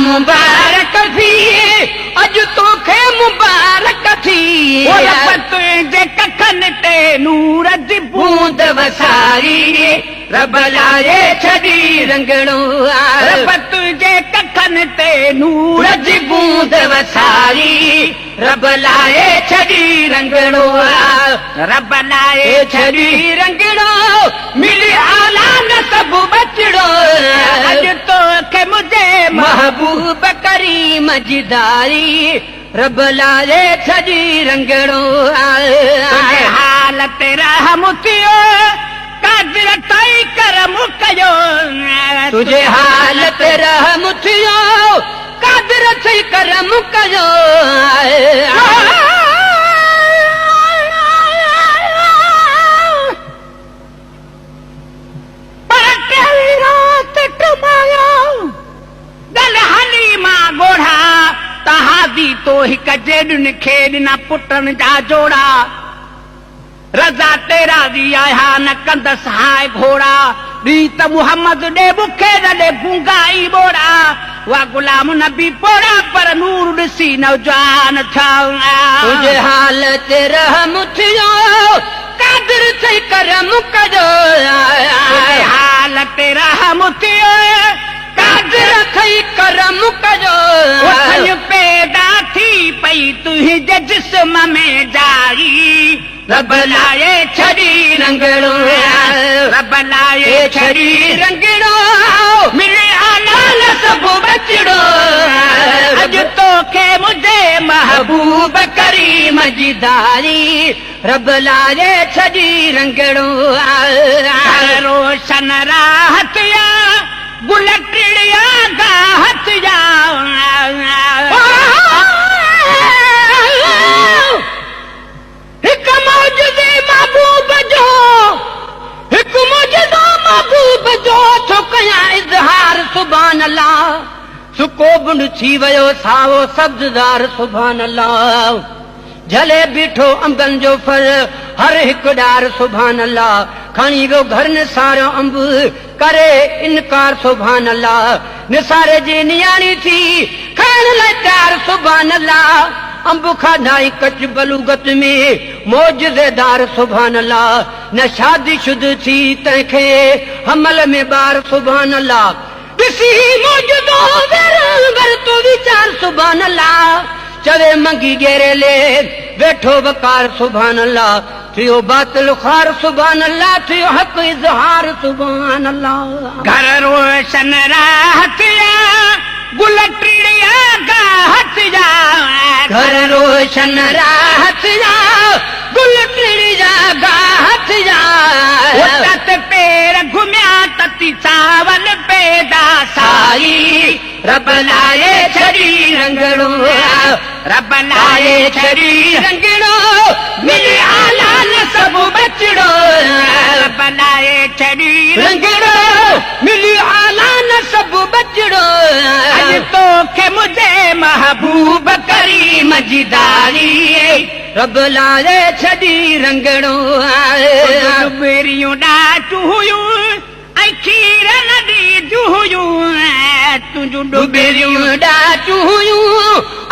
मुबारक थी अज तोखे मुबारक थी तुंहिंजे कखनि ते नूर जी बूंद वसारी रब लाए छड़ी रंगड़ो रब तुंहिंजे कखनि ते नूर सूरज जी बूंद वसारी रब लाए छड़ी रंगड़ो रब लाए छड़ी रंगड़ो मिली आला न सब बचड़ो अॼु तोखे मुंहिंजे महबूब करीम जी दारी रब लाए छड़ी रंगड़ो तुंहिंजे हाल ते रहम थियो कादिर ताईं करम कयो तुझे हालत रहम थियो कादिर थई करम कयो पर कहिड़ी रात टुमायो गल हलीमा ॻोढ़ा तहादी तो हिक जेॾुनि खे ॾिना पुटनि जा जोड़ा रज़ा तेरा दी आया न कंदसि हाय घोड़ा रीत मुहम्मद ॾे बुखे ॾे गूंगाई बोड़ा वा गुलाम नबी पोड़ा पर नूर ॾिसी नौजवान थिया तुझे हालत रहम थियो कादिर थई करम कयो हाल तेरा हम थियो कादिर थई करम कयो उथनि पैदा थी पई तुंहिंजे जिस्म में जाई रब लाए छड़ी रंगड़ो रब लाए छड़ी रंगड़ो मिले आलाल सब बचड़ो अज तोखे मुझे महबूब करीम जी दारी रब लाए छड़ी रंगड़ो रोशन राहत या गुल टिड़िया गाहत या हिक मौजूदे महबूब जो हिक मौजूदो महबूब जो थो कयां इज़हार सुभान अल्लाह सुको बुंड थी वियो सावो सब्ज़दार सुभान अल्लाह झले बीठो अंबनि जो फल हर हिकु ॾार सुभान अल्लाह खणी वियो घर निसारो अंब करे इनकार सुभान अल्लाह निसारे जी नियाणी थी खाइण लाइ तयार सुभान अल्लाह अंब खाधाई कच बलूगत में मौजज़ेदार सुभान अल्लाह न शादी शुद थी तंहिंखे हमल में ॿार सुभान अल्लाह ॾिसी मौजूदो वर तो वीचार सुभान अल्लाह चवे मंगी गेरे ले वेठो वकार सुभान अल्लाह थियो बातिल खार सुभान अल्लाह थियो हक़ इज़हार सुभान अल्लाह घर रोशन राहत या गुल टिड़िया गाहत या घर रोशन राहत या गुल टिड़िया गाहत या तत पेर घुमिया तती चावल पैदा साई रब लाए छड़ी रंगड़ो रब लाए छड़ी रंगड़ो मिली आला न सब बचड़ो रब लाए छड़ी रंगड़ो मिली आला न सब बचड़ो अॼु तोखे मुंहिंजे महबूब करीम जी दारी रब लाए छड़ी रंगड़ो बेरियूं ॾाचू हुयूं ऐं खीर नदी हुयूं तुंहिंजूं डुबेरियूं ॾाचू हुयूं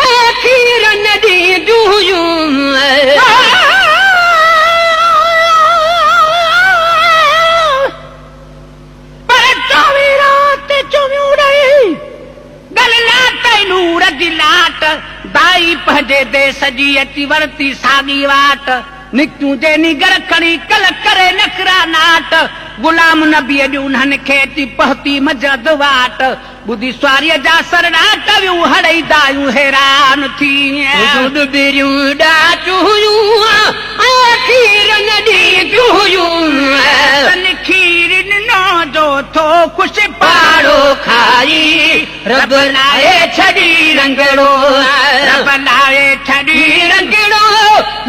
ऐं खीर नदी हुयूं पर चौवीह रात चुमियूं रही गल लाट नूर जी लाट दाई पंहिंजे देस जी अची वरती साॻी वाट निकियूं जे निगर खणी कल करे नखरा नाट गुलाम नबी अॼु उन्हनि खे अची पहुती मजद वाट ॿुधी स्वारीअ जा सरड़ा टवियूं हड़ई दायूं हैरान थी डुबेरियूं ॾाचू हुयूं ऐं खीर नदी हुयूं खीर ॾिनो जो थो ख़ुशि पाड़ो खाई रब लाए छड़ी रंगड़ो रब लाए छड़ी रंगड़ो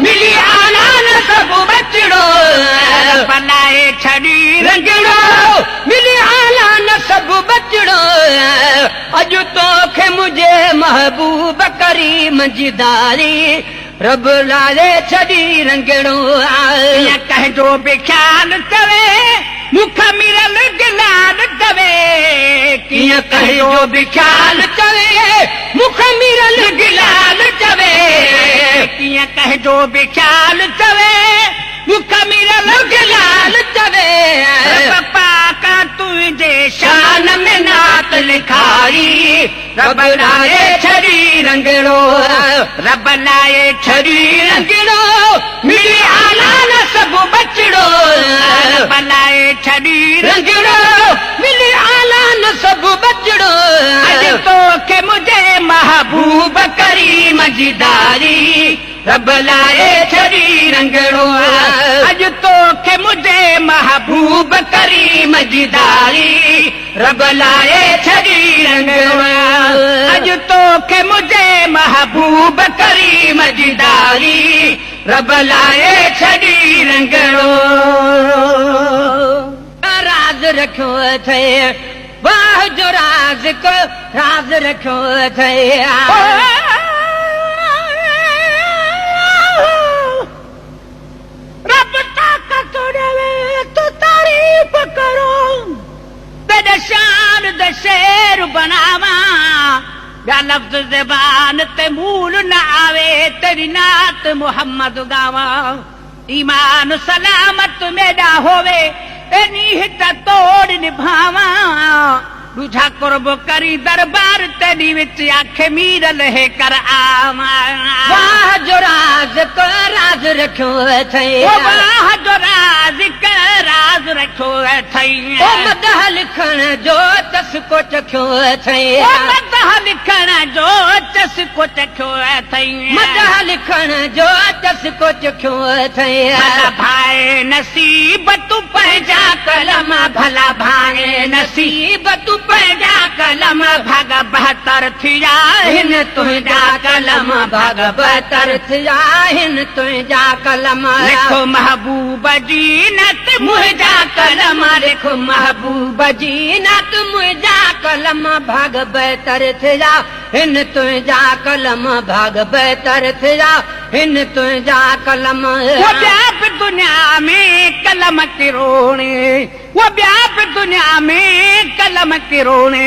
मिली आला न सब बचड़ो रब लाए छड़ी रंगड़ो मिली आला न सब बचड़ो अॼु तोखे मुझे महबूब करीम जी दारी रब लाए छड़ी रंगड़ो कंहिंजो बि ख़्याल चवे मुख मिरल गिलाल चवे कीअं कंहिंजो बि ख़्याल चवे ईअं कहजो बि ख्याल चवे मुख मिरल लाल चवे पप्पा का तुझे शान में नात लिखाई रब लाए छड़ी रंगड़ो रब लाए छड़ी रंगड़ो मिली आला न सब बचड़ो रब लाए छड़ी रंगड़ो मिली आला न सब बचड़ो अज तो के मुझे महबूब करीम जिदारी रब लाए छड़ी रंगड़ो अज तो के मुझे महबूब करीम जिदारी रब लाए छड़ी रंगड़ो अज तो के मुझे महबूब करीम जिदारी रब लाए छड़ी रंगड़ो राज रखो थे वाह जो राज को राज रखो थे रब ताकत देवे तो तारीफ करो तेरे शान दे शेर बनावा या लफ्ज ज़बान ते मूल न आवे तेरी नात मोहम्मद गावा ईमान सलामत मेरा होवे तेनी हित तोड़ निभावा दूजा कुर्ब करी दरबार तेरी विच आखे मीरल है कर आवा वाह जो राज को राज रखो थे वाह जो राज का राज रखो थई ओ मदह लिखण जो तस को चखो थे मदह लिखण जो चस को चखो थई मदह लिखण जो तस को चखो थे भला भाई नसीब तू पहजा कलम भला भाई नसीब तू पहजा कलम भाग बहतर थिया हिन तुझा कलम भाग बहतर थिया हिन तुझा कलम लिखो महबूब जीनत मुझा कलम लिखो महबूब जीनत मुझा कलम भाग बहतर थिया हिन तुझा कलम भाग बहतर थिया हिन तुझा कलम वो व्याप दुनिया में कलम के रोने वो व्याप दुनिया में कलम के रोने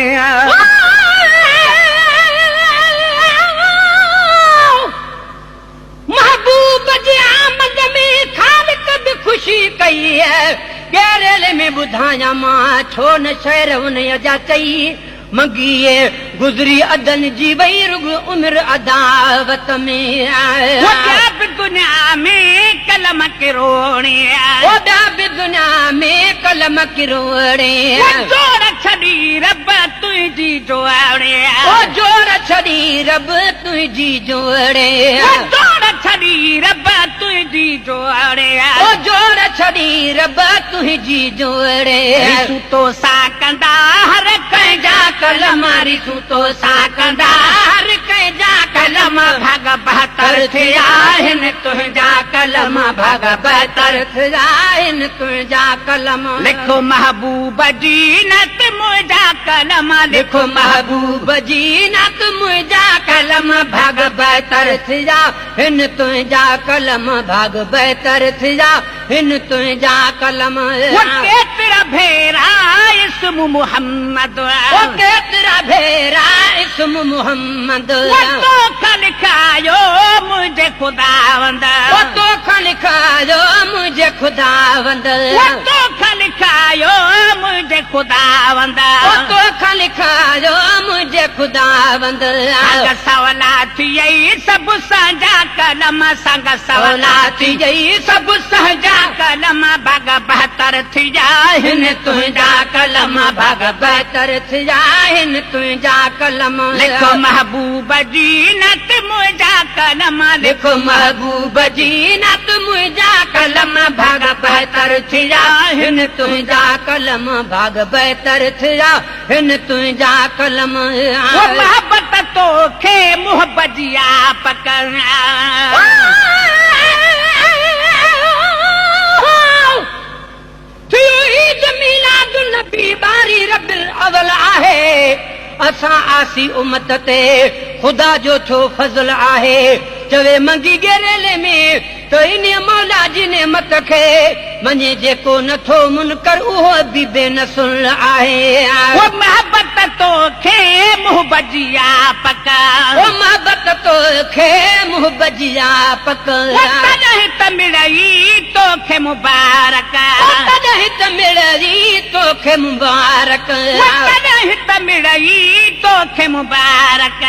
महबूब जी आमद में खालिक भी खुशी कई है गैरेल में बुधाया मां छो न शहर उन अजा चई मंगिए गुजरी अदन जी वही रुग उम्र अदावत में वो व्याप दुनिया में कलम के रोने वो व्याप दुनिया में कलम के रोने जोड़ छड़ी रब तुझी जोड़े ओ जोड़ छड़ी रब तुझी जोड़े जोड़ छड़ी रब तुझी जोड़े ओ जोड़ छड़ी रब तुझी जोड़े तो सा कंदा हर कंजा कलम रिसू तो सा कंदा हर कंजा कलम भाग बहतर थिया हिन तुझा कलम भाग बहतर थिया हिन तुझा कलम लिखो महबूब जीनत मुझा कलम लिखो महबूब जीनत मुझा कलम भाग बहतर थिया हिन तुझा कलम भाग बहतर थिया हिन तुझा कलम वो केतरा भेरा इस्म मुहम्मद वो केतरा भेरा इस्म मुहम्मद वो तो लिखायो मुझे खुदावंद वो तो लिखायो मुझे खुदावंद वो तो लिखायो मुझे खुदावंद वो तो लिखायो मुझे खुदावंद संग सवला थी सब सजा कलम संग सवला थी यही सब सहजा कलम भाग बहतर थिया हिन तुझा कलम भाग बहतर थिया हिन तुझा कलम लिखो महबूब जीनत मुझा कलम लिखो महबूब जीनत मुझा कलम भाग बहतर थिया हिन तुझा कलम भाग बहतर थिया हिन तुझा कलम वो मोहब्बत तो खे मोहब्बत जिया पकड़ना नबी बारी रबिल अवल आहे असां आसी उम्मत ते खुदा जो छो फज़ल आहे चवे मंगी गेरेले में तो इन मौला जी ने मत खे मञे जेको नथो मुनकर उहो बि बेनसुल आहे वो मोहब्बत तोखे मुंह बजिया पका ओ मोहब्बत तोखे मुंह बजिया पका तॾहिं त मिलई तोखे मुबारक तॾहिं त मिलई तोखे मुबारक तॾहिं त मिलई तोखे मुबारक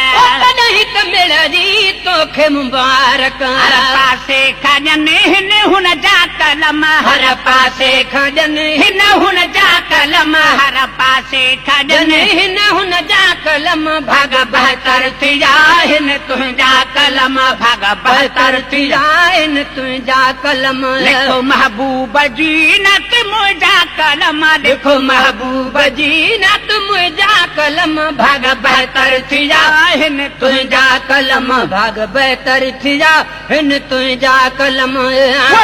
तॾहिं त मिलई तोखे मुबारक हर पासे खजनि हिन हुन जा कलम हर पासे खजनि हिन हुन जा कलम हर पासे खजनि हिन हुन जा कलम भग बहतर थिया हिन तुंहिंजा कलम भग बहतर थिया हिन तुंहिंजा कलम लिखो महबूब जी नत मुंहिंजा कलम लिखो महबूब जी नत मुंहिंजा कलम भाग बहतर थिया हिन तुंहिंजा कलम भाग बहतर थिया हिन तुंहिंजा कलम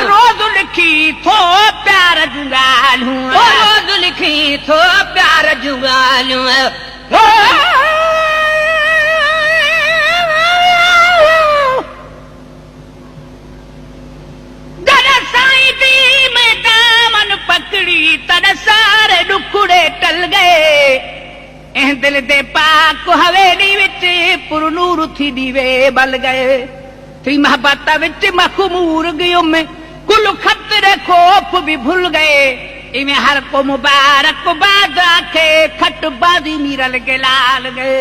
रोज़ लिखी थो प्यार जूं ॻाल्हियूं रोज़ लिखी थो प्यार जूं ॻाल्हियूं पकड़ी तड़ सारे डुखड़े टल गए ऐं दिल दे पाक हवेली विच पुरनूर थी दीवे बल गए थी मोहब्बत विच मखमूर गयो में कुल खतरे खौफ भी भूल गए इवें हर को मुबारक बाद आखे खट बादी मीरल के लाल गए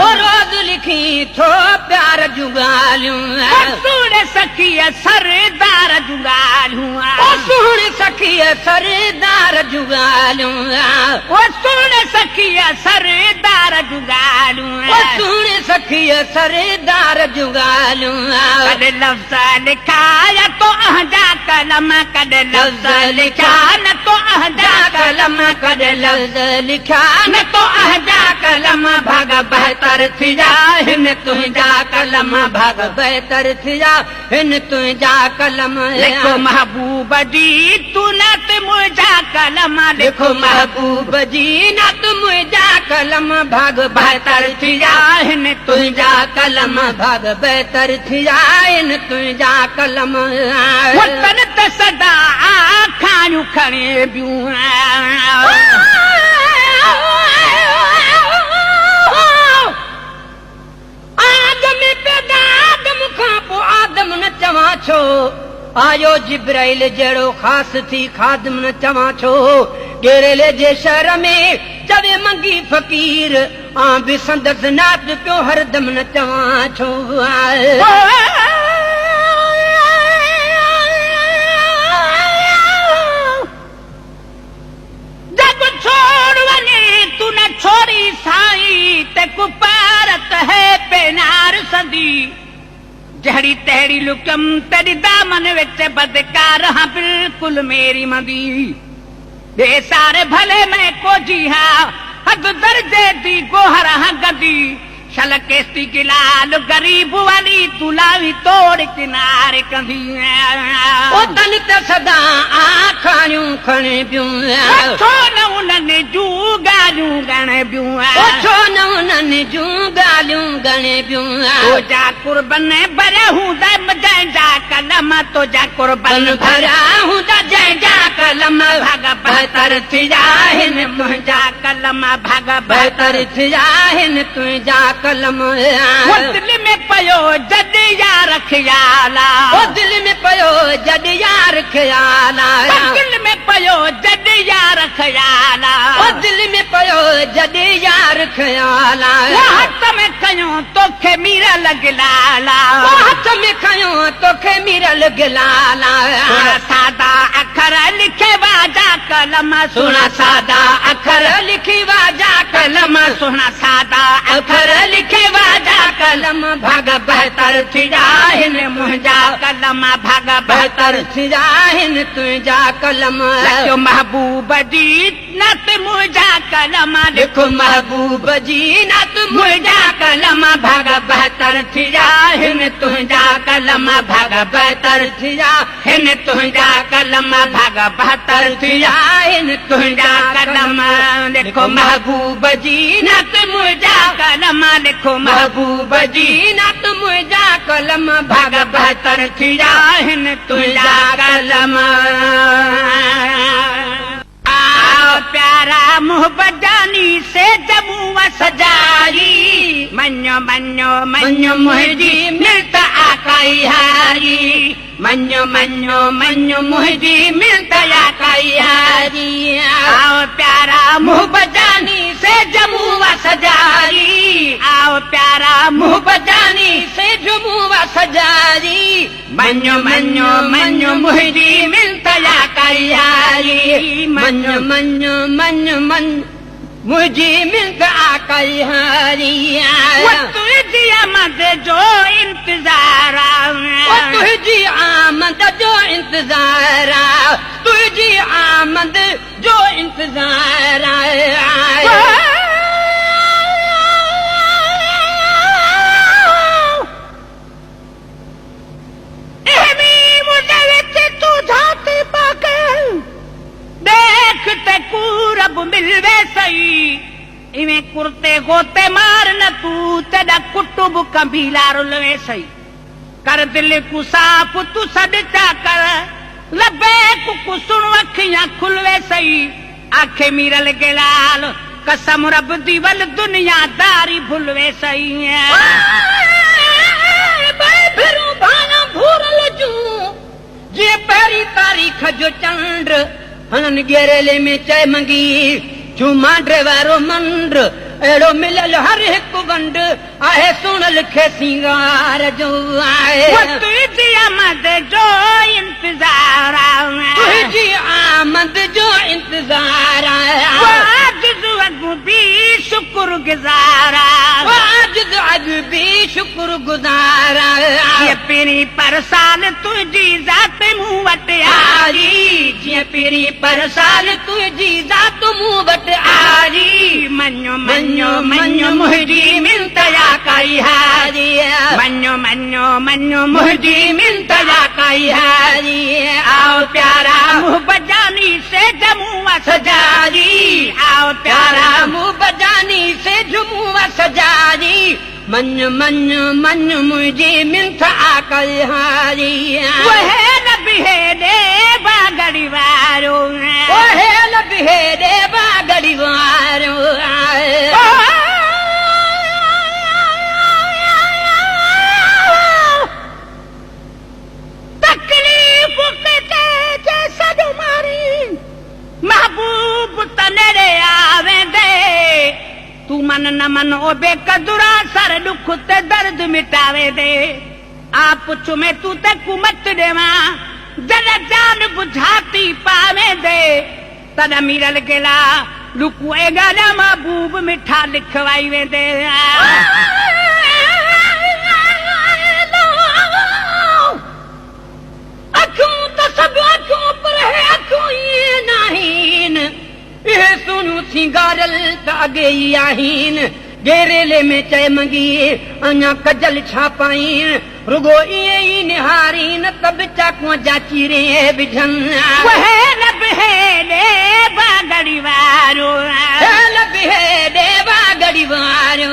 ओ रोज़ लिखी थो प्यार जूं ॻाल्हियूं सुण सखी सरदार जूं ॻाल्हियूं सुण सखी सरदार जूं ॻाल्हियूं सुण सखी सरदार जूं ॻाल्हियूं सुण सखी सरदार जूं ॻाल्हियूं कॾहिं लफ़्ज़ लिखाया तो अहजा कलम कॾहिं लफ़्ज़ लिखा न तो अहजा कलम कॾहिं लफ़्ज़ लिखा न तो अहजा कलम भाग बहतर थिया हिन तुंहिंजा कलम भाग बहतर थिया हिन तुंहिंजा कलम लिखो महबूब जी तू नत मुंहिंजा कलम लिखो महबूब जी नत मुंहिंजा कलम भाग बहतर थिया हिन तुंहिंजा कलम भाग बहतर थिया हिन तुंहिंजा कलम वतन त सदा आखाणियूं खणे बियूं आदम पैदा आदम खां पोइ आदम न चवां छो आयो जिब्राइल जहिड़ो ख़ासि थी खादम न चवां छो ॾेरेले जे शहर में चवे मंगी फ़कीर आं बि संदसि नात पियो हरदम न चवां छो जग छोड़ वञे तू न छोड़ी साईं ते कुपारत है पेनार संदी जहड़ी तहड़ी लुकम तेरी दामन विच बदकार हाँ बिल्कुल मेरी मदी दे सारे भले मैं को जी हाँ हद दर्जे दी गोहर हाँ गदी शल केस्ती की लाल गरीब वाली तुलावी तोड़ किनारे कंदी ओ तन त सदा आखाणियूं खणे बियूं छो न उन्हनि जूं ॻाल्हियूं ॻणे बियूं छो न उन्हनि जूं ॻाल्हियूं ॻणे बियूं तुंहिंजा कुर्बन भरिया हूंदा जंहिंजा कलम तुंहिंजा कुर्बन भरिया हूंदा जंहिंजा कलम भाग बहतर थिया हिन मुंहिंजा कलम भाग बहतर थिया हिन तुंहिंजा कलम दिल में पयो जॾ यार ख़्याला दिल में पयो जॾ यार ख़्याला दिल में पयो जॾ यार ख़्याला दिल में पयो जॾ यार ख़्याला हथ में खयो तोखे मीरल गिलाला हथ में खयो तोखे मीरल गिलाला सादा अखर लिखे वाजा कलम सुना सादा अखर लिखी वाजा कलम सुना सादा अखर लिखे वाजा कलम भाग बहतर थिया हिन मुंहिंजा कलम भाग बहतर थिया हिन तुंहिंजा कलम लिखो महबूब जी नत मुंहिंजा कलम लिखो महबूब जी नत मुंहिंजा कलम भाग बहतर थिया हिन तुंहिंजा कलम भाग बहतर थिया हिन तुंहिंजा कलम भाग बहतर थिया हिन तुंहिंजा कलम लिखो महबूब जी नत मुंहिंजा कलम लिखो महबूब जी नत मुंहिंजा कलम भाग बहतर थिया हिन तुंहिंजा कलम आओ प्यारा मोहब्बत जानी से जमू व सजाई मन्यो मन्यो मन्यो मुहिजी मिलता आकाई हारी मन्यो मन्यो मन्यो मुहिजी मिलता आकाई हारी आओ प्यारा मोहब्बत जानी से जमू व सजाई आओ प्यारा मोहब्बत जानी से जमू व सजाई मन्यो मन्यो मन्यो मुहिजी मिलता आकाई हारी मन्यो मन्यो मन्यो मन मुझी मिलता आकाई हारी तुझी आमद जो इंतजार तुझी आमद जो इंतजार तुझी आमद जो इंतजार देखते कूरब मिलवे सही इवें कुर्ते गोते मार न तू तेरा कुटुब कबीला रुलवे सही कर दिल को साफ तू सडचा कर लबे को सुन अखियां खुलवे सही आखे मीरल के लाल कसम रब दी वल दुनियादारी भुलवे सही फिरू भाना भूरल जू जे पहरी तारीख जो चंद्र हनन गेरेले में चय मंगी झूमा ड्रेवारो मंड एड़ो मिलल हर एक वंड आहे सुन लिखे सिंगार जो आए तुझी आमद जो इंतजार तुझी आमद जो इंतजार भी शुक्र गुजारा आज भी शुक्र गुजारा ये पीरी पर साल तुझी जात मुंह वट आरी जी पीरी पर साल तुझी जात मुंह वट आरी मन्यो मन्यो मन्यो मुहिजी मिलता काई हारी मन्यो मन्यो मन्यो मुहिजी मिलता काई हारी आओ प्यारा मुँह बजानी से जमू सजारी आओ प्यारा मुँह बजानी से झुमू सजारी मन मन मन मुझे मिलता आकाई हारी वह नबी है देवा गड़ीवारो वह नबी है देवा गड़ीवारो तकलीफ के जैसा तुम्हारी महबूब तनेरे आवे दे तू मन न मन ओ बेकदुरा सर दुख ते दर्द मिटावे दे आप पुछो मैं तू ते कुमत देवा जरा जान बुझाती पावे दे तदा मीरल गेला लुकुए गाना महबूब मिठा लिखवाई वे दे अखों तो सब अखों पर है अखों ये नाहीन ये सुनू सिंगारल तागे आहीन गेरेले में चय मंगी अना कजल छापाइन रुगो ये निहारीन तब चाकू जाची रे बिझन वह लब है देवा गड़ीवारो लब है देवा गड़ीवारो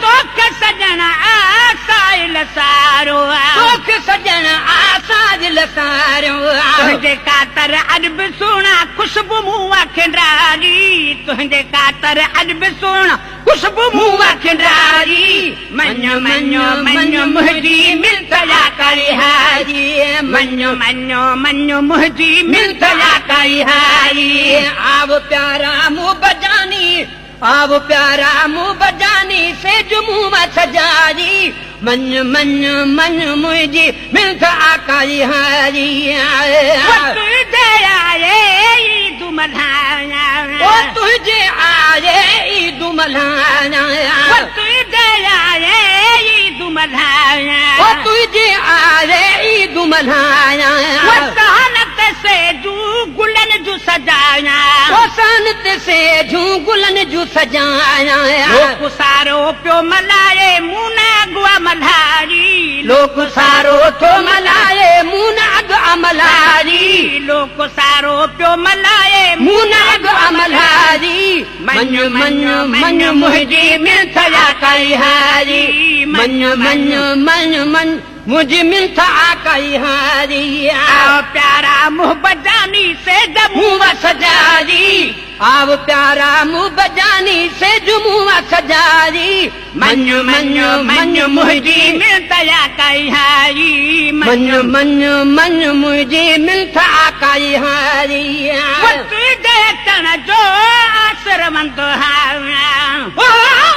तो सजना आसाइल सारो तोख सजन आसाज लसारो तुझे कातर अदब सोना खुशबू मुआ खिंडारी तुझे कातर अदब सोना खुशबू मुआ खिंडारी मन्यो मन्यो मन्यो मुहजी मिलता करी हारी मन्यो मन्यो मन्यो मुहजी मिलता करी हारी आव प्यारा मुँह बजानी आव प्यारा मुँह बजानी से जुमू सजारी मन मन मन मुझे मिलता आकाई हारी तुझे आए ईद मल्हाना तुझे आए ईद मल्हाना तुझे आए ईद मल्हाना तुझे आए ईद मल्हाना सहनत से जू गुलन जू सजाना सनत से जू गुलन जू सजाना लोग सारो प्यो मलाए मुना गुआ मल्हारी लोग सारो तो मलाए मुनाग अमलारी लोग सारो प्यो मलाए मुनाग अमलारी मन्यो मन्यो मन्यो मुझे मिलता आकाई हारी मन्यो मन्यो मन्यो मन मुझे मिलता आकाई हारी प्यारा मुँह बजानी से जमू सजारी आव प्यारा मुंह बजानी से जुमुआ सजारी मञु मञु मञु मुंहिंजी मिलतया कई हारी मञु मञु मञु मुंहिंजी मिल्थ आकाई हारी वक्त जे अचण जो आसरमंद हार